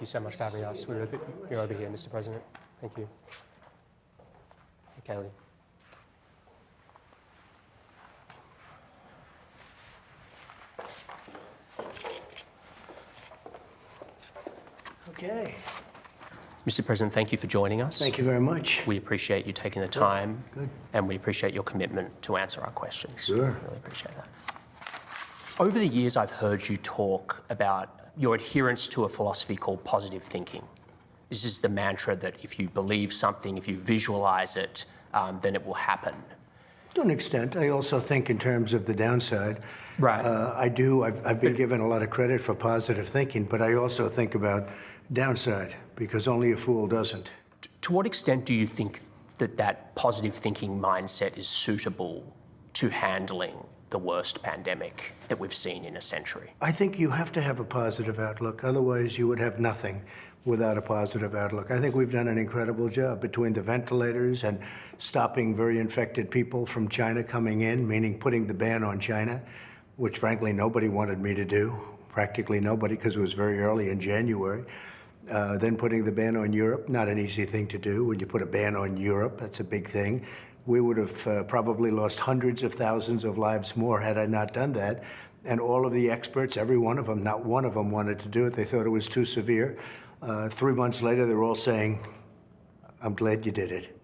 you so much for having us. You're over here, Mr. President. Thank you. Hey, Kaylee. Okay. Mr. President, thank you for joining us. Thank you very much. We appreciate you taking the time. Good. And we appreciate your commitment to answer our questions. Sure. Really appreciate that. Over the years, I've heard you talk about your adherence to a philosophy called positive thinking. This is the mantra that if you believe something, if you visualize it, then it will happen. To an extent. I also think in terms of the downside. Right. I've been given a lot of credit for positive thinking, but I also think about downside, because only a fool doesn't. To what extent do you think that that positive thinking mindset is suitable to handling the worst pandemic that we've seen in a century? I think you have to have a positive outlook. Otherwise, you would have nothing without a positive outlook. I think we've done an incredible job between the ventilators and stopping very infected people from China coming in, meaning putting the ban on China, which frankly nobody wanted me to do, practically nobody, because it was very early in January. Then putting the ban on Europe, not an easy thing to do. When you put a ban on Europe, that's a big thing. We would have probably lost hundreds of thousands of lives more had I not done that. And all of the experts, every one of them, not one of them wanted to do it. They thought it was too severe. 3 months later, they're all saying, I'm glad you did it.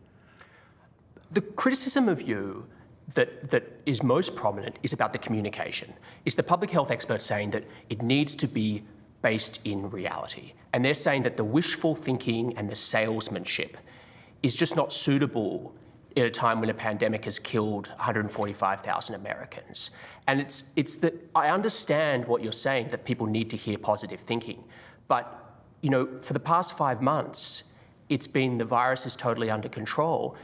The criticism of you that is most prominent is about the communication. It's the public health experts saying that it needs to be based in reality. And they're saying that the wishful thinking and the salesmanship is just not suitable at a time when a pandemic has killed 145,000 Americans. And it's that I understand what you're saying, that people need to hear positive thinking. But, you know, for the past 5 months, it's been the virus is totally under control,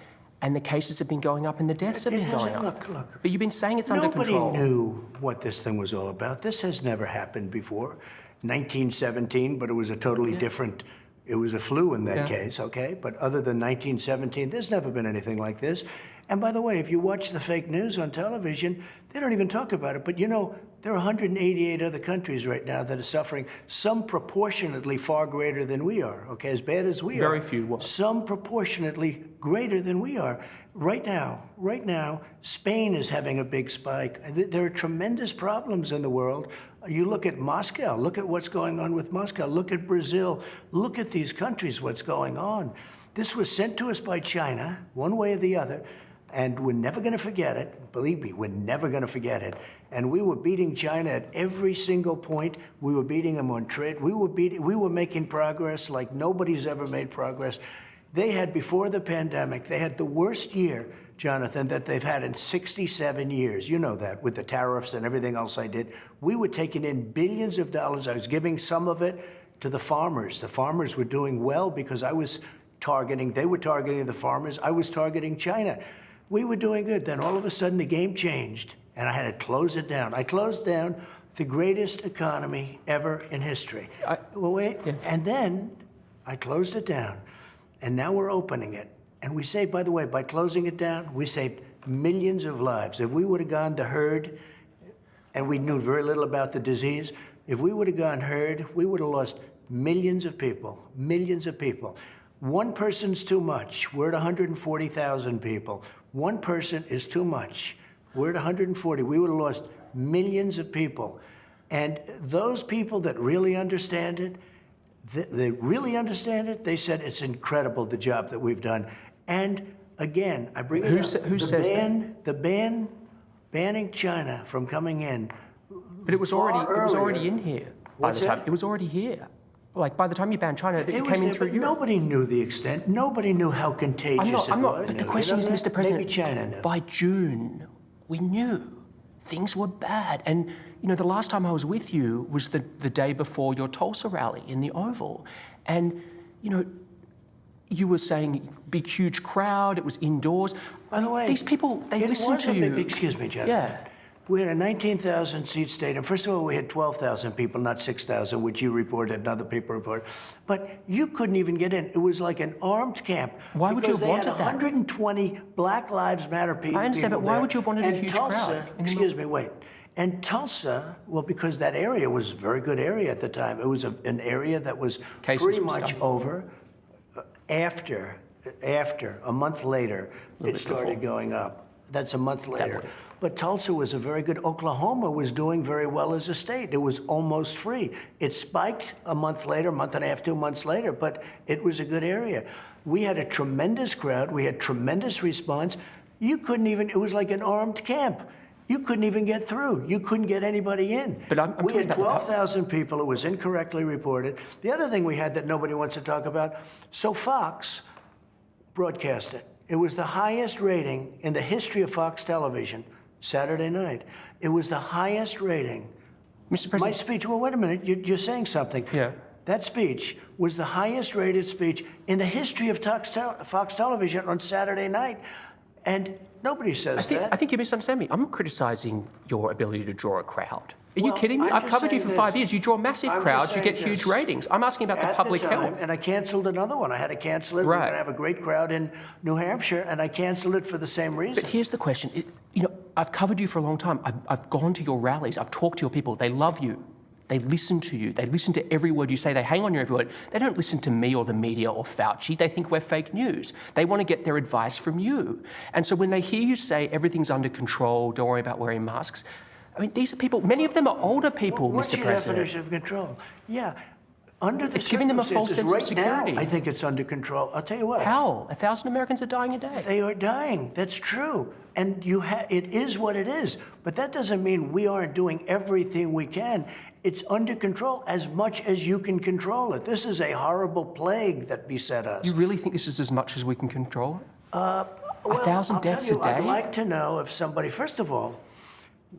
and the cases have been going up and the deaths have been going up. Look. But you've been saying it's under control. Nobody knew what this thing was all about. This has never happened before. 1917, but it was a totally different, it was a flu in that case, okay? But other than 1917, there's never been anything like this. And by the way, if you watch the fake news on television, they don't even talk about it. But you know, there are 188 other countries right now that are suffering, some proportionately far greater than we are, okay? As bad as we are. Very few. Some proportionately greater than we are. Right now, Spain is having a big spike. There are tremendous problems in the world. You look at Moscow, look at what's going on with Moscow. Look at Brazil, look at these countries, what's going on. This was sent to us by China, one way or the other, and we're never gonna forget it. Believe me, we're never gonna forget it. And we were beating China at every single point. We were beating them on trade. We were making progress like nobody's ever made progress. They had, before the pandemic, they had the worst year, Jonathan, that they've had in 67 years. You know that, with the tariffs and everything else I did. We were taking in billions of dollars. I was giving some of it to the farmers. The farmers were doing well because I was targeting, they were targeting the farmers. I was targeting China. We were doing good. Then all of a sudden the game changed and I had to close it down. I closed down the greatest economy ever in history. And then I closed it down. And now we're opening it. And we saved, by the way, by closing it down, we saved millions of lives. If we would have gone the herd, and we knew very little about the disease, if we would have gone herd, we would have lost millions of people, millions of people. One person's too much. We're at 140,000 people. One person is too much. We're at 140. We would have lost millions of people. And those people that really understand it, they really understand it. They said it's incredible, the job that we've done. And again, I bring it up. Who says that? The ban, banning China from coming in. But it was already in here by the time. It was already here. Like by the time you banned China, it came in through Europe. Nobody knew the extent. Nobody knew how contagious it was. But the question is, Mr. President, maybe China knew. By June, we knew things were bad. And you know, the last time I was with you was the day before your Tulsa rally in the Oval. And, you know, you were saying big, huge crowd, it was indoors. By the way, these people, they listen to you. Excuse me, Jonathan. Yeah. We had a 19,000 seat stadium. First of all, we had 12,000 people, not 6,000, which you reported and other people reported. But you couldn't even get in. It was like an armed camp. Why would you have wanted that? Because they had 120 Black Lives Matter people. I understand, but why would you have wanted a huge crowd? Excuse me, wait. And Tulsa, well, because that area was a very good area at the time. It was an area that was Cases pretty were much stuck. over. After a month later, it started going up. That's a month later. way. But Tulsa was a very good. Oklahoma was doing very well as a state. It was almost free. It spiked a month later, month and a half, 2 months later, but it was a good area. We had a tremendous crowd. We had tremendous response. You couldn't even, it was like an armed camp. You couldn't even get through. You couldn't get anybody in. But I'm we talking had about 12,000 people. It was incorrectly reported. The other thing we had that nobody wants to talk about, so Fox broadcast it. It was the highest rating in the history of Fox television, Saturday night. It was the highest rating. Mr. My President, speech, well, wait a minute, you're saying something. Yeah. That speech was the highest rated speech in the history of Fox television on Saturday night. And nobody says that. I think you misunderstand me. I'm not criticizing your ability to draw a crowd. Are you Well, kidding me? I'm I've just covered you saying for 5 this. years. You draw massive I'm just crowds, you saying get huge this. ratings. I'm asking about the At public the time, health. and I canceled another one. I had to cancel it. We were Right. going to have a great crowd in New Hampshire, and I canceled it for the same reason. But here's the question. I've covered you for a long time. I've gone to your rallies. I've talked to your people. They love you. They listen to you. They listen to every word you say. They hang on your every word. They don't listen to me or the media or Fauci. They think we're fake news. They want to get their advice from you. And so when they hear you say everything's under control, don't worry about wearing masks, I mean, these are people, many of them are older people, What's Mr. your President. definition of control? Yeah. Under the It's giving them a false circumstances, sense of right security. now, I think it's under control. I'll tell you what. How? 1,000 Americans are dying a day. They are dying. That's true. And it is what it is. But that doesn't mean we aren't doing everything we can. It's under control as much as you can control it. This is a horrible plague that beset us. You really think this is as much as we can control? Well, 1,000 I'll tell deaths you, a day? I'd like to know if somebody, first of all,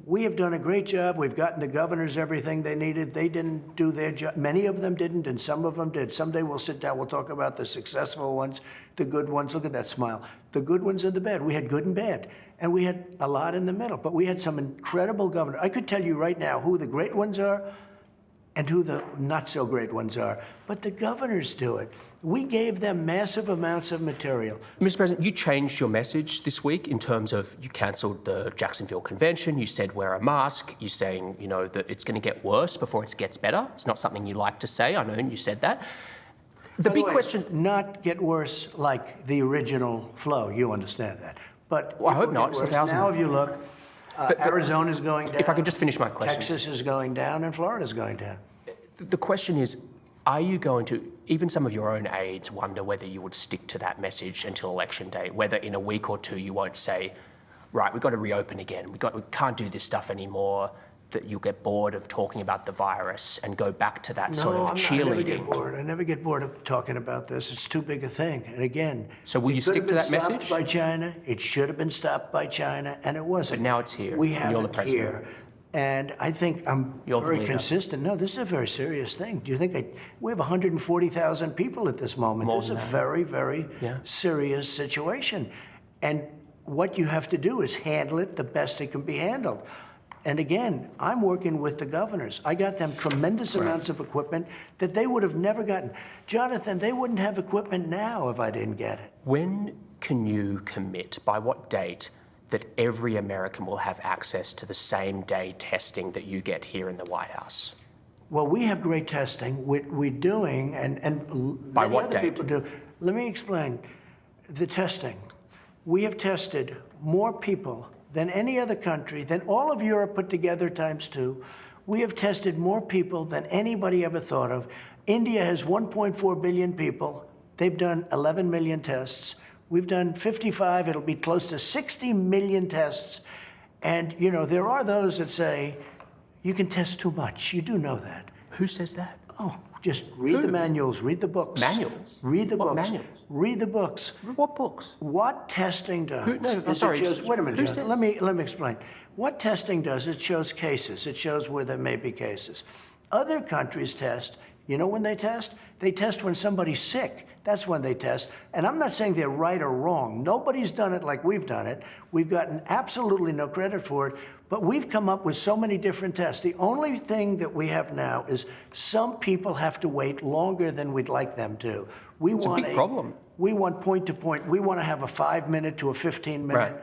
we have done a great job. We've gotten the governors everything they needed. They didn't do their job. Many of them didn't, and some of them did. Someday we'll sit down, we'll talk about the successful ones, the good ones. Look at that smile. The good ones and the bad. We had good and bad, and we had a lot in the middle. But we had some incredible governors. I could tell you right now who the great ones are and who the not-so-great ones are. But the governors do it. We gave them massive amounts of material. Mr. President, you changed your message this week in terms of you cancelled the Jacksonville Convention. You said wear a mask. You're saying, that it's going to get worse before it gets better. It's not something you like to say. I know you said that. The By big way, question... not get worse like the original flow. You understand that. But Well, I it hope will not. get It's worse. 1,000. Now, if you look, Arizona's going down. If I could just finish my question. Texas is going down, and Florida's going down. The question is, are you going to, even some of your own aides wonder whether you would stick to that message until election day, whether in a week or two you won't say, right, we've got to reopen again, we can't do this stuff anymore, that you'll get bored of talking about the virus and go back to that sort of I never cheerleading? get bored. I never get bored of talking about this. It's too big a thing. And again, So will you stick to that message? It could have been stopped by China. It should have been stopped by China, and it wasn't. But now it's here, We and have you're the it president. here. And I think I'm You're the very leader. consistent. No, this is a very serious thing. Do you think we have 140,000 people at this moment? More This is a than that. very, very Yeah. serious situation. And what you have to do is handle it the best it can be handled. And again, I'm working with the governors. I got them tremendous amounts of equipment that they would have never gotten. Jonathan, they wouldn't have equipment now if I didn't get it. When can you commit, by what date, that every American will have access to the same day testing that you get here in the White House? Well, we have great testing. We're doing, and By many what other date? people do. Let me explain the testing. We have tested more people than any other country, than all of Europe put together ×2. We have tested more people than anybody ever thought of. India has 1.4 billion people. They've done 11 million tests. We've done 55. It'll be close to 60 million tests. And, there are those that say, you can test too much. You do know that. Who says that? Oh, just read the manuals, read the books. Manuals? Read the What books. manuals? Read the books. What books? What testing does No, is sorry, it shows, wait a minute, who John, said- let me explain. What testing does, it shows cases. It shows where there may be cases. Other countries test. You know when they test? They test when somebody's sick. That's when they test. And I'm not saying they're right or wrong. Nobody's done it like we've done it. We've gotten absolutely no credit for it. But we've come up with so many different tests. The only thing that we have now is some people have to wait longer than we'd like them to. It's a big problem. We want point to point. We want to have a 5-minute to a 15-minute. Right.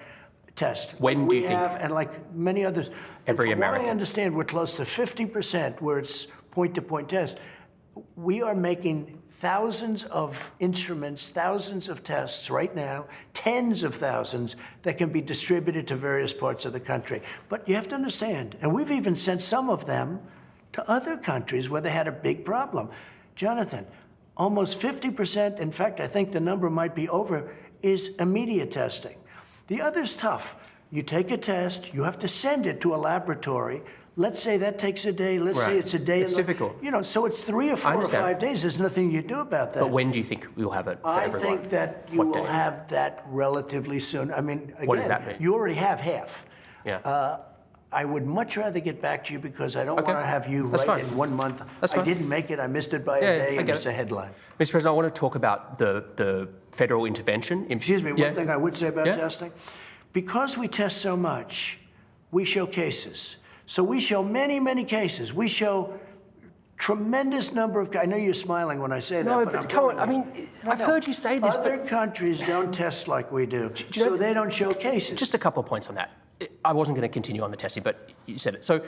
test. When do you think? And like many others. Every and from American. what I understand, we're close to 50% where it's point-to-point test. We are making thousands of instruments, thousands of tests right now, tens of thousands that can be distributed to various parts of the country. But you have to understand, and we've even sent some of them to other countries where they had a big problem. Jonathan, almost 50%, in fact, I think the number might be over, is immediate testing. The other's tough. You take a test, you have to send it to a laboratory. Let's say that takes a day. Let's say it's a day. It's difficult. You know, so it's 3 or 4 or 5 days. There's nothing you do about that. But when do you think we'll have it for everyone? I think that you will have that relatively soon. I mean, again, what does that mean? You already have half. Yeah. I would much rather get back to you because I don't want to have you in 1 month. That's I fine. didn't make it. I missed it by a day, and it's a headline. Mr. President, I want to talk about the federal intervention. Excuse me, one thing I would say about testing. Because we test so much, we show cases. So we show many, many cases. We show tremendous number of. I know you're smiling when I say that. No, but come on. I mean, I've heard you say this. Other countries don't test like we do, so they don't show cases. Just a couple of points on that. I wasn't going to continue on the testing, but you said it. So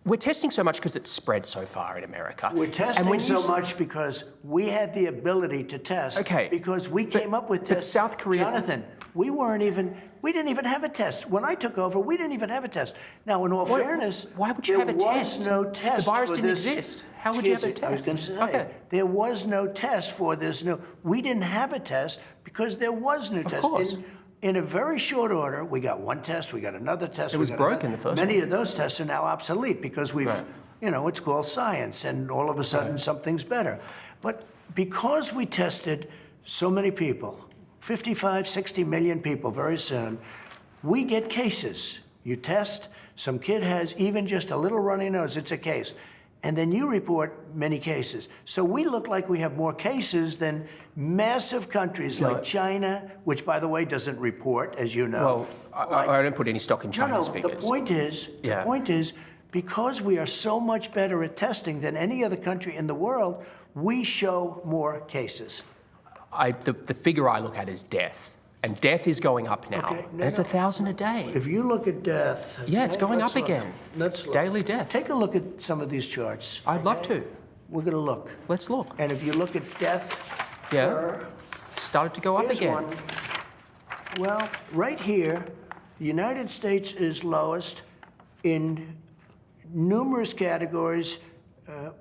we're testing so much because it's spread so far in America. We're testing so much because we had the ability to test. Okay. Because we came up with tests. But South Korea. Jonathan, we didn't even have a test. When I took over, we didn't even have a test. Now, in all fairness, why would you have a test? There was no test. The virus for didn't this. exist. How would you have a test? I was going to say, there was no test for this new. We didn't have a test because there was no test. Of course. In a very short order, we got one test, we got another test. It was broken, the first one. Many of those tests are now obsolete because we've, you know, it's called science, and all of a sudden something's better. But because we tested so many people, 55, 60 million people very soon, we get cases. You test, some kid has even just a little runny nose, it's a case. And then you report many cases. So we look like we have more cases than massive countries like China, which, by the way, doesn't report, as you know. Well, I don't put any stock in China's figures. The point is, because we are so much better at testing than any other country in the world, we show more cases. The figure I look at is death. And death is going up now. And it's 1,000 a day. If you look at death... Yeah, it's going up again. Let's look. Daily death. Take a look at some of these charts. I'd love to. We're going to look. Let's look. And if you look at death... It started to go up again. One. Well, right here, the United States is lowest in numerous categories.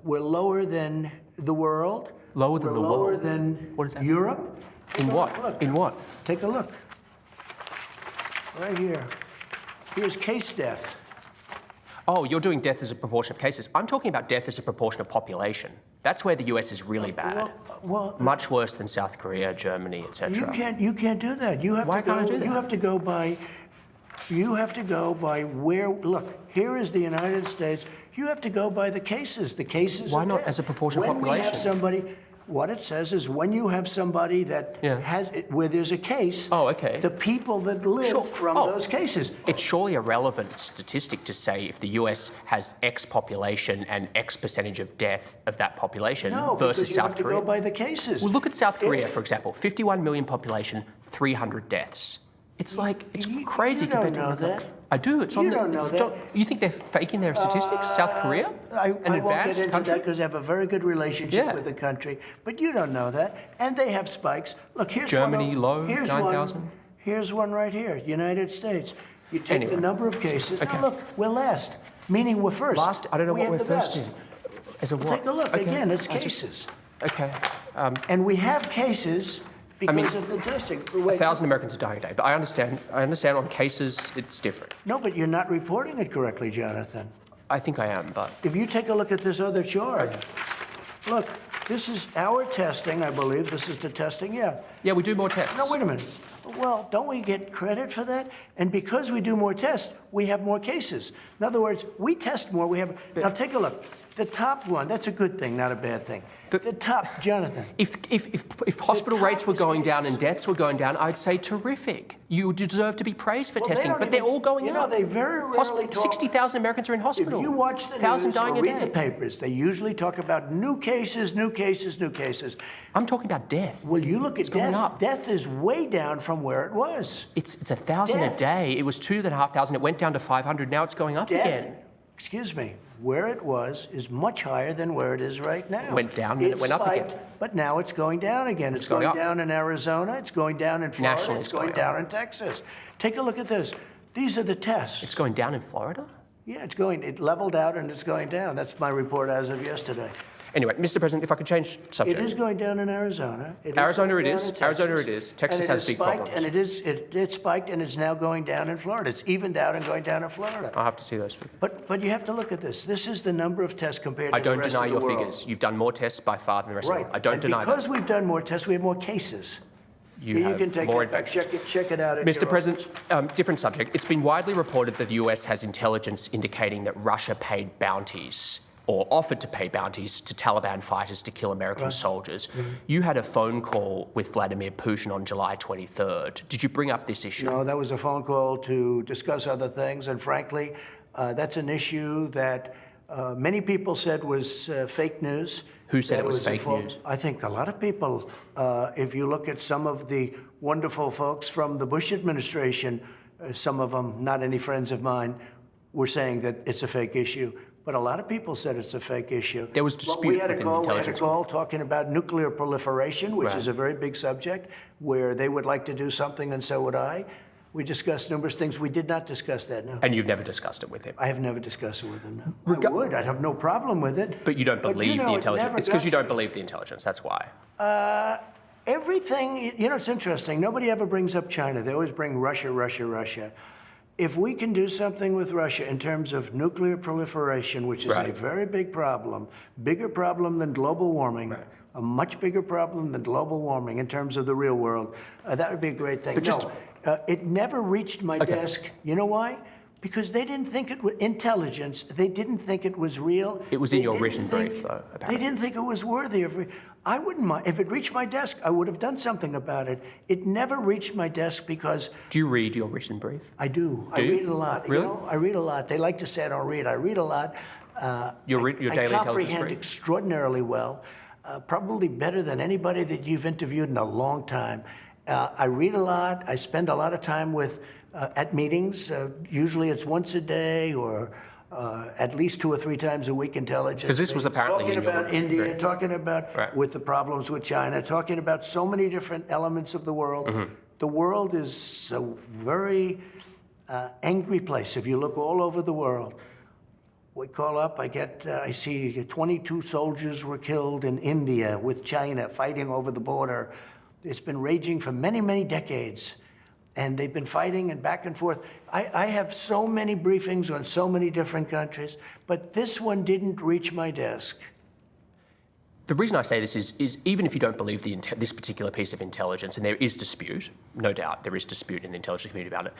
We're lower than the world. Lower than the world? Lower than What does that Europe. mean? In what? Look. In what? Take a look. Right here. Here's case death. Oh, you're doing death as a proportion of cases. I'm talking about death as a proportion of population. That's where the US is really bad. Well, much worse than South Korea, Germany, etc. You can't do that. You have Why to go, can't I do that? You have to go by where. Look, here is the United States. You have to go by the cases. The cases. Why are not dead. as a proportion of when population? We have somebody. What it says is when you have somebody that has where there's a case. Oh, okay. The people that live from those cases. It's surely a relevant statistic to say if the US has X population and X percentage of death of that population versus South Korea. No, because you have to go by the cases. Well, look at South Korea, for example. 51 million population, 300 deaths. It's like, it's crazy compared to... You don't know that. I do. It's on You the... don't know that. You think they're faking their statistics? South Korea? I An won't advanced get into country? that because I have a very good relationship Yeah. with the country. But you don't know that. And they have spikes. Look, here's Germany, one. low, Here's 9,000. Here's one right here, United States. You take Anyway. the number of cases. Okay. Now look, we're last, meaning we're first. Last, I don't know We what have we're the first best. in. As a what? Take a look. Okay. Again, it's I just- cases. Okay. And we have cases because of the testing. Wait, 1,000 Americans are dying a day. But I understand on cases, it's different. no, but you're not reporting it correctly, Jonathan. I think I am, but... If you take a look at this other chart, look, this is our testing, I believe. This is the testing, Yeah, we do more tests. No, wait a minute. Well, don't we get credit for that? And because we do more tests, we have more cases. In other words, we test more, we have... Now, take a look. The top one, that's a good thing, not a bad thing. The top, Jonathan. If hospital rates were going down and deaths were going down, I'd say terrific. You deserve to be praised for testing, but they're all going up. They very rarely talk... 60,000 Americans are in hospital. If you watch the 1,000 news dying or a read the day. papers, they usually talk about new cases, new cases, new cases. I'm talking about death. Well, you look at going death. up. Death is way down from from where it was. It's 1,000 a Death. day. It was 2,500. It went down to 500. Now it's going up again. Excuse me, where it was is much higher than where it is right now. It went down and it went up again. But now it's going down again. It's going up. down in Arizona. It's going down in Florida. Nationally, it's going down in Texas. Take a look at this. These are the tests. It's going down in Florida? Yeah, it leveled out and it's going down. That's my report as of yesterday. Anyway, Mr. President, if I could change subject. It is going down in Arizona. Arizona it is. Texas has big problems. And it spiked and it's now going down in Florida. It's evened out and going down in Florida. I'll have to see those figures. But you have to look at this. This is the number of tests compared to the rest of the world. I don't deny your figures. You've done more tests by far than the rest of the world. I don't deny that. Because we've done more tests, we have more cases. You can take more it back, check it out. Mr. President, different subject. It's been widely reported that the US has intelligence indicating that Russia paid bounties or offered to pay bounties to Taliban fighters to kill American soldiers. You had a phone call with Vladimir Putin on July 23rd. Did you bring up this issue? No, that was a phone call to discuss other things. And frankly, that's an issue that many people said was fake news. Who said it was fake news? I think a lot of people, if you look at some of the wonderful folks from the Bush administration, some of them, not any friends of mine, were saying that it's a fake issue. But a lot of people said it's a fake issue. There was dispute within the intelligence. We had a call talking about nuclear proliferation, which is a very big subject, where they would like to do something and so would I. We discussed numerous things. We did not discuss that, no. And you've never discussed it with him? I have never discussed it with him, no. I would. I'd have no problem with it. But you don't believe the intelligence? It's because you don't believe the intelligence, that's why. Everything, it's interesting. Nobody ever brings up China. They always bring Russia, Russia, Russia. If we can do something with Russia in terms of nuclear proliferation, which is a very big problem, bigger problem than global warming, a much bigger problem than global warming in terms of the real world, that would be a great thing. But it never reached my desk. You know why? Because they didn't think it was intelligence. They didn't think it was real. It was in your written brief, though, apparently. They didn't think it was worthy of. I wouldn't mind. If it reached my desk, I would have done something about it. It never reached my desk because. Do you read your written brief? I do. I read a lot. Really? I read a lot. They like to say I don't read. I read a lot. Your daily intelligence brief? I comprehend extraordinarily well, probably better than anybody that you've interviewed in a long time. I read a lot. I spend a lot of time at meetings. Usually it's once a day or at least 2 or 3 times a week intelligence. Because this was apparently talking about India, talking about with the problems with China, talking about so many different elements of the world. The world is a very angry place. If you look all over the world, we call up, I see 22 soldiers were killed in India with China fighting over the border. It's been raging for many, many decades. And they've been fighting and back and forth. I have so many briefings on so many different countries, but this one didn't reach my desk. The reason I say this is even if you don't believe this particular piece of intelligence, and there is dispute, no doubt there is dispute in the intelligence community about it,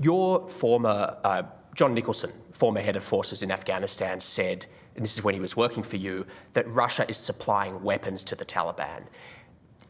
your former, John Nicholson, former head of forces in Afghanistan, said, and this is when he was working for you, that Russia is supplying weapons to the Taliban.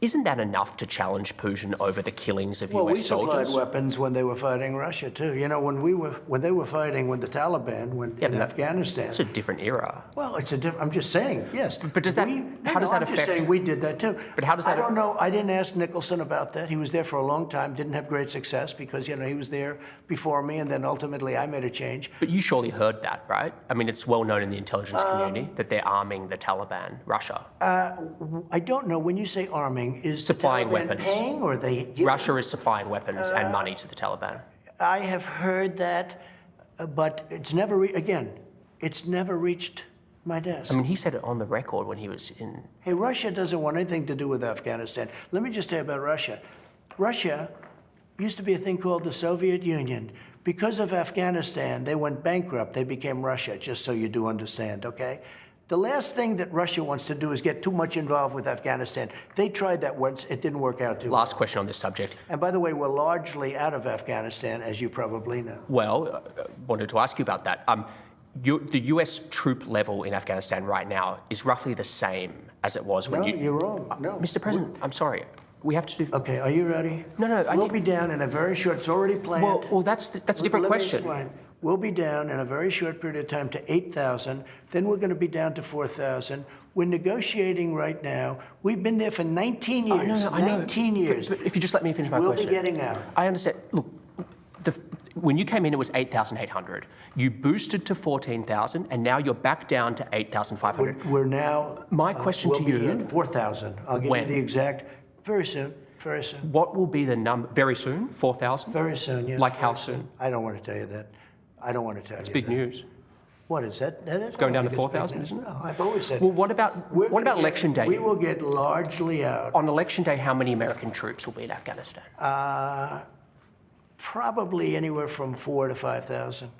Isn't that enough to challenge Putin over the killings of US soldiers? Well, we supplied weapons when they were fighting Russia too. You know, when they were fighting with the Taliban in Afghanistan. It's a different era. Well, it's a different. I'm just saying, yes. But does that? How does that affect? I'm just saying we did that too. But how does that? I don't know. I didn't ask Nicholson about that. He was there for a long time. Didn't have great success because he was there before me, and then ultimately I made a change. But you surely heard that, right? I mean, it's well known in the intelligence community that they're arming the Taliban, Russia. I don't know. When you say arming, is supplying the Taliban weapons. Paying or they? Russia is supplying weapons and money to the Taliban. I have heard that, but it's never it's never reached my desk. I mean, he said it on the record when he was in. Hey, Russia doesn't want anything to do with Afghanistan. Let me just tell you about Russia. Russia used to be a thing called the Soviet Union. Because of Afghanistan, they went bankrupt. They became Russia, just so you do understand, okay? The last thing that Russia wants to do is get too much involved with Afghanistan. They tried that once. It didn't work out too well. Last question on this subject. And by the way, we're largely out of Afghanistan, as you probably know. Well, wanted to ask you about that. The US troop level in Afghanistan right now is roughly the same as it was when No, you're wrong. No. Mr. President, I'm sorry. We have to do. Okay, are you ready? No. We'll be down in a very short. It's already planned. Well, that's a different question. Let me explain. We'll be down in a very short period of time to 8,000. Then we're going to be down to 4,000. We're negotiating right now. We've been there for 19 years. I know. 19 years. But if you just let me finish my question. We'll be getting out. I understand. Look, when you came in, it was 8,800. You boosted to 14,000, and now you're back down to 8,500. We're now. My question to you. We'll be at 4,000. I'll give you the exact. Very soon. Very soon. What will be the number? Very soon? 4,000? Very soon, yes. Like how soon? I don't want to tell you that. I don't want to tell you that. It's big news. What is that? It's going down to 4,000, isn't it? No, I've always said. Well, what about Election Day? We will get largely out. On Election Day, how many American troops will be in Afghanistan? Probably anywhere from 4,000 to 5,000.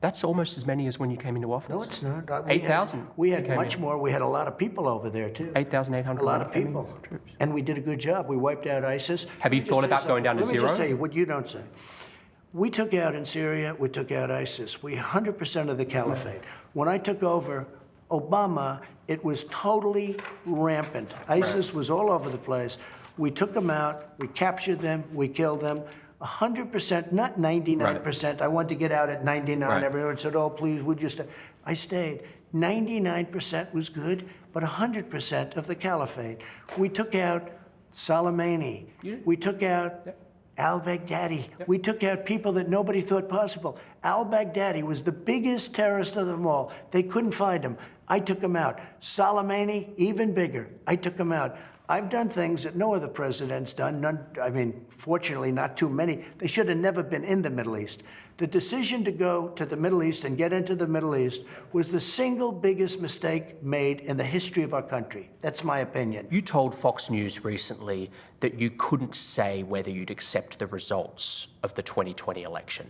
That's almost as many as when you came into office. No, it's not. 8,000. We had much more. We had a lot of people over there, too. 8,800. A lot of people. Troops. And we did a good job. We wiped out ISIS. Have you thought about going down to zero? Let me just tell you what you don't say. We took out in Syria, we took out ISIS. We 100% of the caliphate. When I took over Obama, it was totally rampant. ISIS was all over the place. We took them out, we captured them, we killed them. 100%, not 99%. Right. I wanted to get out at 99. Right. Everyone said, oh, please, would you stay? I stayed. 99% was good, but 100% of the caliphate. We took out Soleimani. We took out al-Baghdadi. We took out people that nobody thought possible. Al-Baghdadi was the biggest terrorist of them all. They couldn't find him. I took him out. Soleimani, even bigger. I took him out. I've done things that no other president's done. None, I mean, fortunately, not too many. They should have never been in the Middle East. The decision to go to the Middle East and get into the Middle East was the single biggest mistake made in the history of our country. That's my opinion. You told Fox News recently that you couldn't say whether you'd accept the results of the 2020 election.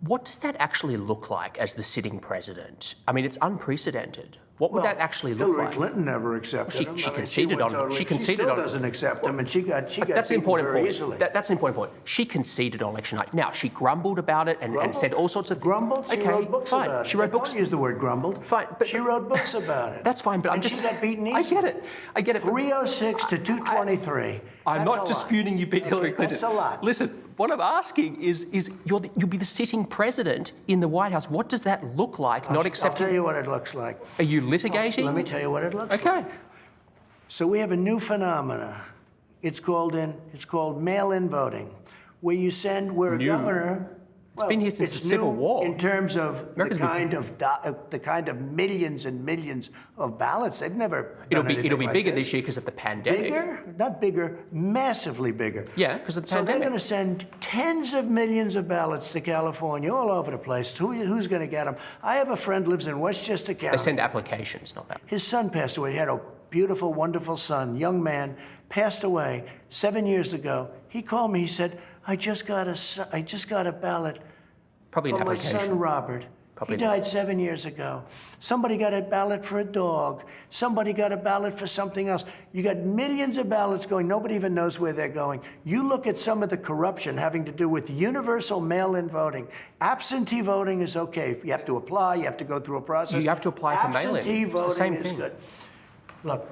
What does that actually look like as the sitting president? I mean, it's unprecedented. What would that actually look like? Hillary Clinton never accepted him. She conceded on him. She still doesn't accept him, and she got that's an important very point. easily. That's an important point. She conceded on election night. Now, she grumbled about it and said all sorts of things. Grumbled? She wrote books about it. She wrote books. Don't use the word grumbled. Fine, but she wrote books about it. That's fine, but I'm just. She got beaten easily. I get it. 306 to 223. I'm not disputing you beat Hillary Clinton. That's a lot. Listen, what I'm asking is you'll be the sitting president in the White House. What does that look like? Not accepting. I'll tell you what it looks like. Are you litigating? Let me tell you what it looks like. Okay. So we have a new phenomena. It's called mail-in voting, where you send a governor. It's been here since the Civil War. In terms of the kind of millions and millions of ballots, they've never. It'll be bigger this year because of the pandemic. Bigger, not bigger, massively bigger. Yeah, because of the pandemic. So they're going to send tens of millions of ballots to California, all over the place. Who's going to get them? I have a friend lives in Westchester County. They send applications, not that. His son passed away. He had a beautiful, wonderful son, young man, passed away 7 years ago. He called me. He said, I just got a ballot from my son Robert. He died 7 years ago. Somebody got a ballot for a dog. Somebody got a ballot for something else. You got millions of ballots going. Nobody even knows where they're going. You look at some of the corruption having to do with universal mail-in voting. Absentee voting is okay. You have to apply. You have to go through a process. You have to apply for mail-in. Absentee voting it's the same is thing. good. Look,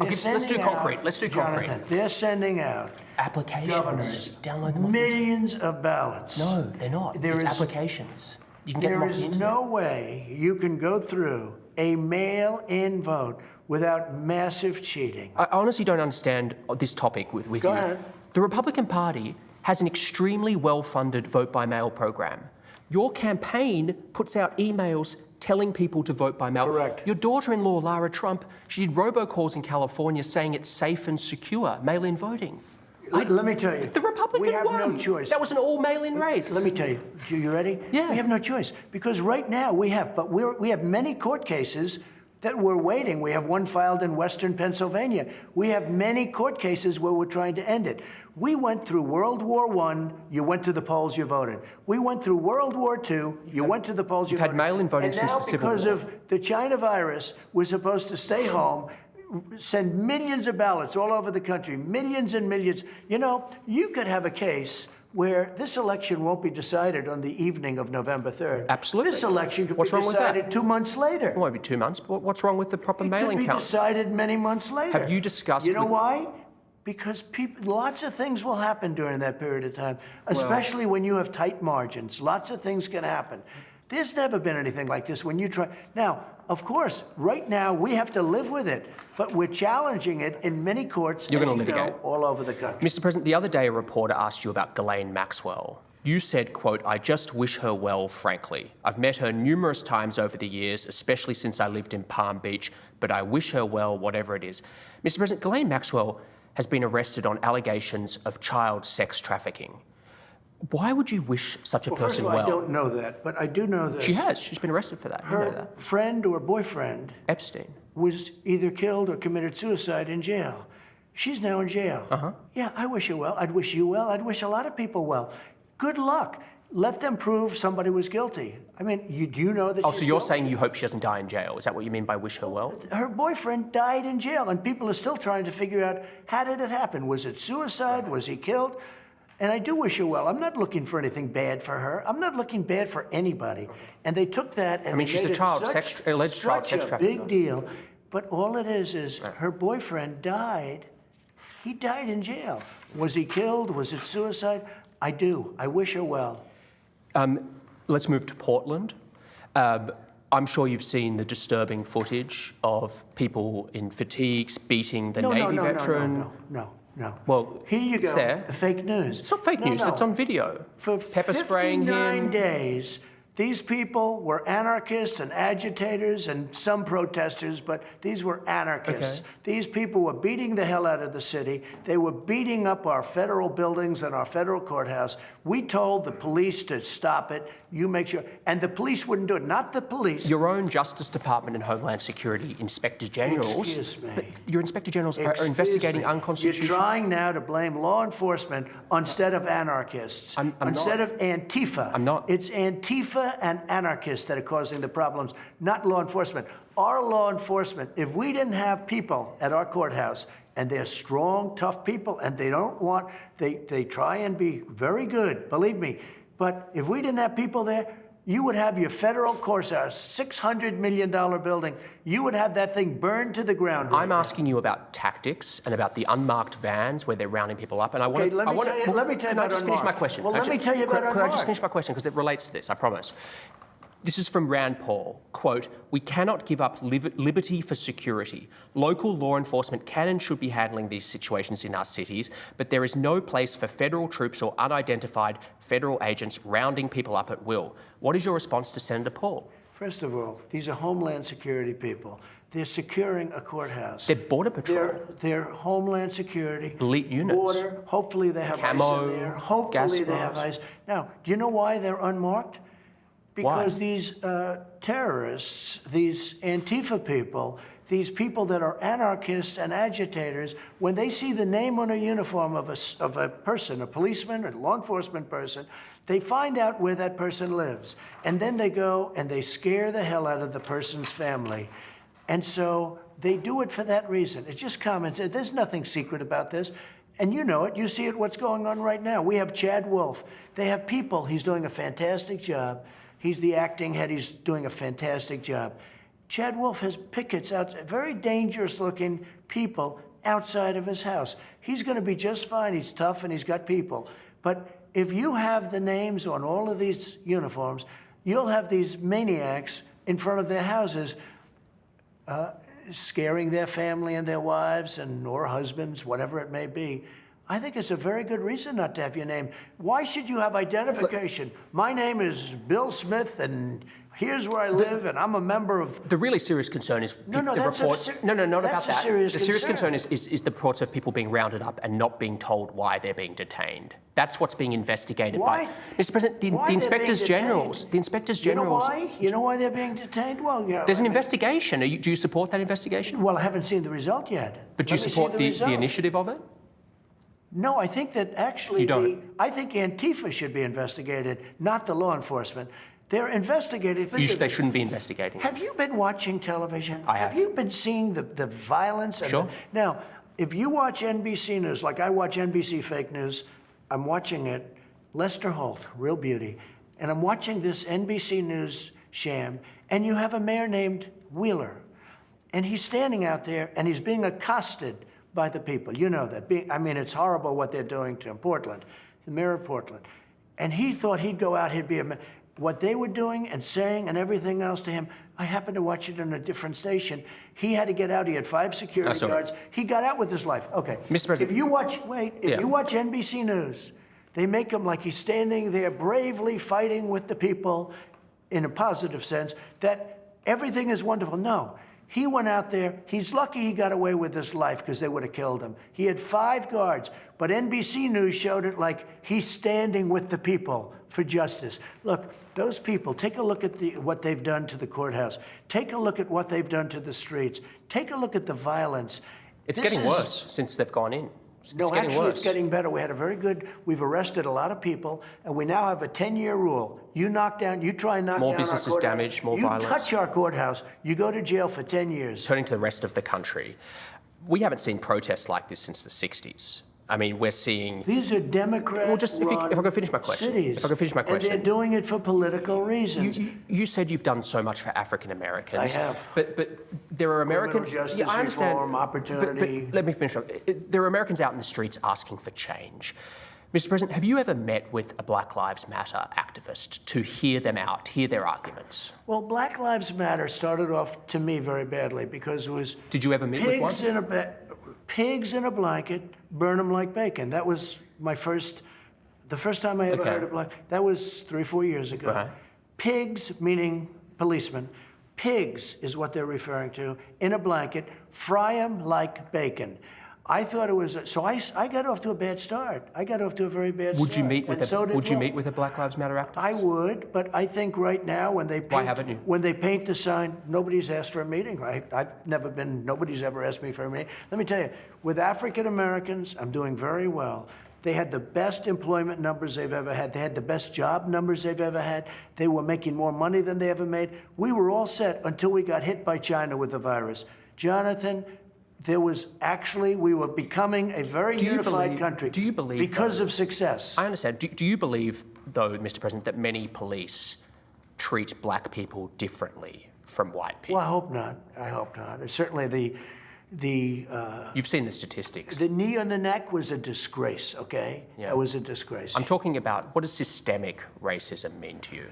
let's do concrete. Let's do concrete. Jonathan, they're sending out applications. Governors, download them. Millions of ballots. No, they're not. It's applications. You can get them off the internet. There is no way you can go through a mail-in vote without massive cheating. I honestly don't understand this topic with you. Go ahead. The Republican Party has an extremely well-funded vote-by-mail program. Your campaign puts out emails telling people to vote by mail. Correct. Your daughter-in-law, Lara Trump, she did robocalls in California saying it's safe and secure, mail-in voting. Let me tell you. The Republican won. We have no choice. That was an all-mail-in race. Let me tell you. You ready? Yeah. We have no choice. Because right now we have many court cases that we're waiting. We have one filed in Western Pennsylvania. We have many court cases where we're trying to end it. We went through World War I, you went to the polls, you voted. We went through World War II, you went to the polls, you voted. You've had mail-in voting since the Civil War. And now because of the China virus, we're supposed to stay home, send millions of ballots all over the country, millions and millions. You know, you could have a case where this election won't be decided on the evening of November 3rd. Absolutely. This election could be decided 2 months later. It won't be 2 months, but what's wrong with the proper mailing count? It could be decided many months later. Have you discussed? You know why? Because lots of things will happen during that period of time, especially when you have tight margins. Lots of things can happen. There's never been anything like this when you try. Now, of course, right now we have to live with it, but we're challenging it in many courts, You're going to as you litigate know, all over the country. Mr. President, the other day a reporter asked you about Ghislaine Maxwell. You said, quote, "I just wish her well, frankly. I've met her numerous times over the years, especially since I lived in Palm Beach, but I wish her well, whatever it is." Mr. President, Ghislaine Maxwell has been arrested on allegations of child sex trafficking. Why would you wish such a Well, first person of all, well? I don't know that, but I do know that She has. She's been arrested for that. You know her that. friend or boyfriend Epstein. was either killed or committed suicide in jail. She's now in jail. Yeah, I wish her well. I'd wish you well. I'd wish a lot of people well. Good luck. Let them prove somebody was guilty. I mean, do you know that Oh, she's so you're guilty? saying you hope she doesn't die in jail? Is that what you mean by wish her well? Her boyfriend died in jail, and people are still trying to figure out, how did it happen? Was it suicide? Was he killed? And I do wish her well. I'm not looking for anything bad for her. I'm not looking bad for anybody. And they took that and I mean, she's made a it child such, alleged child such sex a trafficker. big deal. But all it is her boyfriend died. He died in jail. Was he killed? Was it suicide? I do. I wish her well. Let's move to Portland. I'm sure you've seen the disturbing footage of people in fatigues beating the Navy veteran. No. Well, here you it's go. there. The fake news. It's not fake news. It's on video. For Pepper spraying 59 him. days, these people were anarchists and agitators and some protesters, but these were anarchists. Okay. These people were beating the hell out of the city. They were beating up our federal buildings and our federal courthouse. We told the police to stop it. You make sure. And the police wouldn't do it. Not the police. Your own Justice Department and Homeland Security Inspector Generals. Excuse me. But your Inspector Generals are Excuse investigating me. unconstitutional. You're trying now to blame law enforcement instead of anarchists. I'm instead not. of Antifa. I'm not. It's Antifa and anarchists that are causing the problems, not law enforcement. Our law enforcement, if we didn't have people at our courthouse, and they're strong, tough people, and they don't want, they try and be very good, believe me. But if we didn't have people there, you would have your federal courthouse, $600 million building. You would have that thing burned to the ground. I'm asking you about tactics and about the unmarked vans where they're rounding people up. And I want Okay, to. let me tell you Can I about just finish my unmarked. question? Well, let me tell you about Could I just unmarked. finish my question because it relates to this? I promise. This is from Rand Paul. Quote, "We cannot give up liberty for security. Local law enforcement can and should be handling these situations in our cities, but there is no place for federal troops or unidentified federal agents rounding people up at will." What is your response to Senator Paul? First of all, these are Homeland Security people. They're securing a courthouse. They're Border Patrol. They're Homeland Security. Elite units. Border. Hopefully they have Camo, ICE in there. gas Hopefully they have masks. ICE. Now, do you know why they're unmarked? Because Why? these terrorists, these Antifa people, these people that are anarchists and agitators, when they see the name on a uniform of a person, a policeman or a law enforcement person, they find out where that person lives. And then they go and they scare the hell out of the person's family. And so they do it for that reason. It's just common sense. There's nothing secret about this. And you know it. You see it, what's going on right now. We have Chad Wolf. They have people. He's doing a fantastic job. He's the acting head. He's doing a fantastic job. Chad Wolf has pickets out, very dangerous-looking people outside of his house. He's going to be just fine. He's tough and he's got people. But if you have the names on all of these uniforms, you'll have these maniacs in front of their houses scaring their family and their wives and or husbands, whatever it may be. I think it's a very good reason not to have your name. Why should you have identification? My name is Bill Smith, and here's where I live, and I'm a member of... The really serious concern is No, the that's reports. not About a that. serious The serious concern. concern is the reports of people being rounded up and not being told why they're being detained. That's what's being investigated Why? by Mr. President. The Why they're inspectors being generals. detained? The inspectors generals. You know why? You know why they're being detained? Well, yeah. There's an investigation. Do you support that investigation? Well, I haven't seen the result yet. But do you Let me see support the result. initiative of it? No, I think that actually You don't? I think Antifa should be investigated, not the law enforcement. They're investigating. They shouldn't be investigating. Have you been watching television? I have. Have you been seeing the violence? And Sure. Now, if you watch NBC News, like I watch NBC fake news, I'm watching it, Lester Holt, real beauty, and I'm watching this NBC News sham, and you have a mayor named Wheeler, and he's standing out there, and he's being accosted by the people. You know that. I mean, it's horrible what they're doing to him. Portland, the mayor of Portland. And he thought he'd go out, he'd be a... what they were doing and saying and everything else to him, I happened to watch it on a different station. He had to get out. He had 5 security guards. He got out with his life. Okay. Mr. President. If you watch NBC News, they make him like he's standing there bravely fighting with the people in a positive sense, that everything is wonderful. No. He went out there. He's lucky he got away with his life because they would have killed him. He had 5 guards, but NBC News showed it like he's standing with the people for justice. Look, those people, take a look at what they've done to the courthouse. Take a look at what they've done to the streets. Take a look at the violence. It's getting worse since they've gone in. It's getting worse. It's getting better. We've arrested a lot of people, and we now have a 10-year rule. You try and knock down our courthouse. More businesses damaged, more violence. You touch our courthouse, you go to jail for 10 years. Turning to the rest of the country, we haven't seen protests like this since the 60s. I mean, we're seeing... These are Democrat-run if I can finish my question. cities. If I can finish my question. And they're doing it for political reasons. You said you've done so much for African Americans. I have. But there are Americans... Criminal justice I understand. reform, opportunity. But let me finish. There are Americans out in the streets asking for change. Mr. President, have you ever met with a Black Lives Matter activist to hear them out, hear their arguments? Well, Black Lives Matter started off, to me, very badly because it was... Did you ever meet with one? Pigs in a blanket, burn them like bacon. That was the first time I ever heard of that was 3-4 years ago. Uh-huh. Pigs, meaning policemen, pigs is what they're referring to, in a blanket, fry them like bacon. I thought it was, so I got off to a bad start. I got off to a very bad start. Would you meet with a Black Lives Matter activist? I would, but I think right now when they paint, Why haven't you? When they paint the sign, nobody's asked for a meeting, right? Nobody's ever asked me for a meeting. Let me tell you, with African Americans, I'm doing very well. They had the best employment numbers they've ever had. They had the best job numbers they've ever had. They were making more money than they ever made. We were all set until we got hit by China with the virus. Jonathan, we were becoming a very unified country. Do you believe because of success? I understand. Do you believe, though, Mr. President, that many police treat black people differently from white people? Well, I hope not. I hope not. Certainly You've seen the statistics. The knee on the neck was a disgrace, okay? Yeah. It was a disgrace. I'm talking about, what does systemic racism mean to you?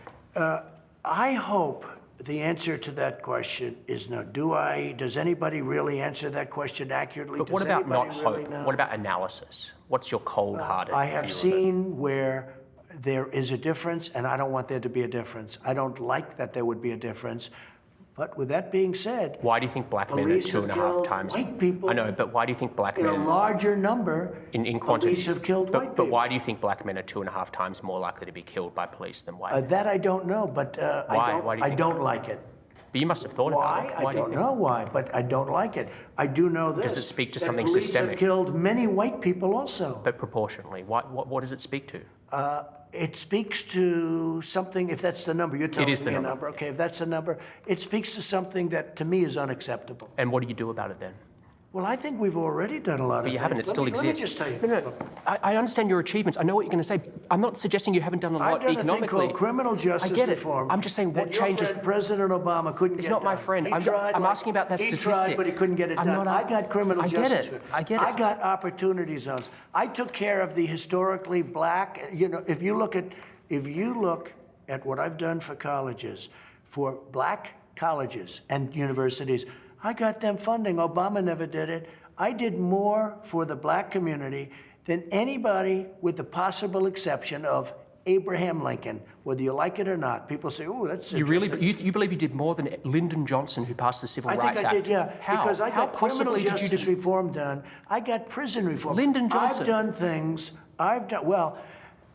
I hope the answer to that question is no. Does anybody really answer that question accurately? But what about not hope? What about analysis? What's your cold-hearted view I have seen where there is a difference, and I don't want there to be a difference. I don't like that there would be a difference. But with that being said, why do you think black men are 2.5 times? White people. I know, but why do you think black in men a larger number in quantity police have killed white people? But why do you think black men are 2.5 times more likely to be killed by police than white men? That I don't know, but Why do you think I don't like it. But you must have thought about it. Why? I don't know why, but I don't like it. I do know this. Does it speak to that something police systemic? Have killed many white people also. But proportionally, what does it speak to? It speaks to something, if that's the number, you're telling me the a number. number. Okay, if that's the number, it speaks to something that to me is unacceptable. And what do you do about it then? Well, I think we've already done a lot of things. But you haven't, it still exists. Let me just tell you. No. I understand your achievements. I know what you're going to say. I'm not suggesting you haven't done a lot I've done economically. a thing called criminal justice I get it. reform. I'm just saying what changes. Your friend, President Obama couldn't get It's not my done. friend. He I'm tried, asking about that he statistic. Tried, but he couldn't get it done. I got criminal justice. I get it. I got opportunity zones. I took care of the historically black. You know, if you look at what I've done for colleges, for black colleges and universities, I got them funding. Obama never did it. I did more for the black community than anybody with the possible exception of Abraham Lincoln, whether you like it or not. People say, oh, that's interesting. You believe you did more than Lyndon Johnson, who passed the Civil Rights Act? I think I did, yeah. How? Because I got criminal possibly justice reform done. I got prison reform. Lyndon Johnson. I've done things.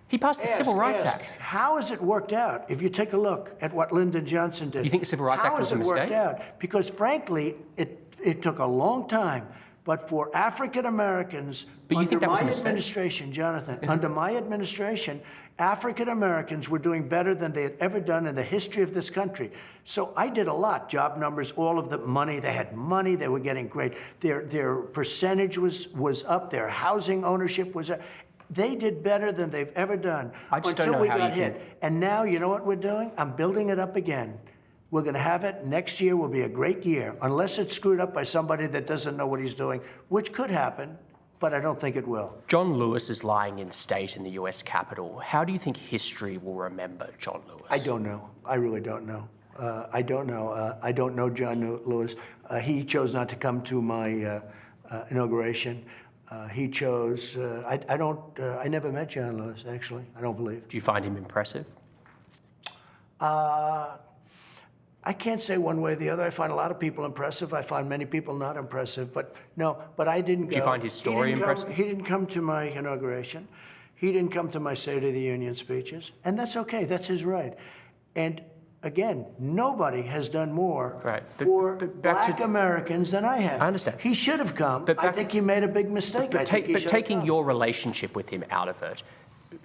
He passed the Civil Rights Act. How has it worked out? If you take a look at what Lyndon Johnson did. You think the Civil Rights Act was a mistake? How has it worked out? Because frankly, it took a long time. But for African Americans, but you think that was a under my mistake? administration, Jonathan, under my administration, African Americans were doing better than they had ever done in the history of this country. So I did a lot. Job numbers, all of the money. They had money. They were getting great. Their percentage was up. Their housing ownership was up. They did better than they've ever done until we got hit. And now, you know what we're doing? I'm building it up again. We're going to have it. Next year will be a great year, unless it's screwed up by somebody that doesn't know what he's doing, which could happen. but I don't think it will. John Lewis is lying in state in the US Capitol. How do you think history will remember John Lewis? I don't know. I really don't know. I don't know. I don't know John Lewis. He chose not to come to my inauguration. He chose. I never met John Lewis, actually. I don't believe. Do you find him impressive? I can't say one way or the other. I find a lot of people impressive. I find many people not impressive. But no, but I didn't go. Do you find his story impressive? He didn't come to my inauguration. He didn't come to my State of the Union speeches. And that's okay. That's his right. And again, nobody has done more for black Americans than I have. I understand. He should have come. I think he made a big mistake. But taking your relationship with him out of it,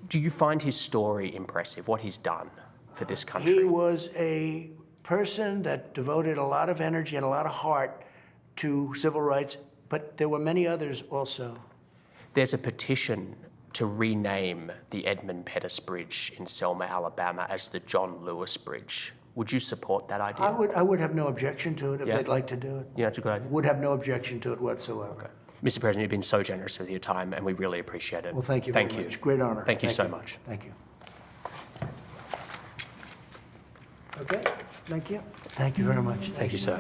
do you find his story impressive, what he's done for this country? He was a person that devoted a lot of energy and a lot of heart to civil rights, but there were many others also. There's a petition to rename the Edmund Pettus Bridge in Selma, Alabama as the John Lewis Bridge. Would you support that idea? I would have no objection to it if they'd like to do it. Yeah, that's a good idea. Would have no objection to it whatsoever. Okay. Mr. President, you've been so generous with your time, and we really appreciate it. Well, thank you very much. Great honor. Thank you so much. Thank you. Okay, thank you. Thank you very much. Thank you, sir.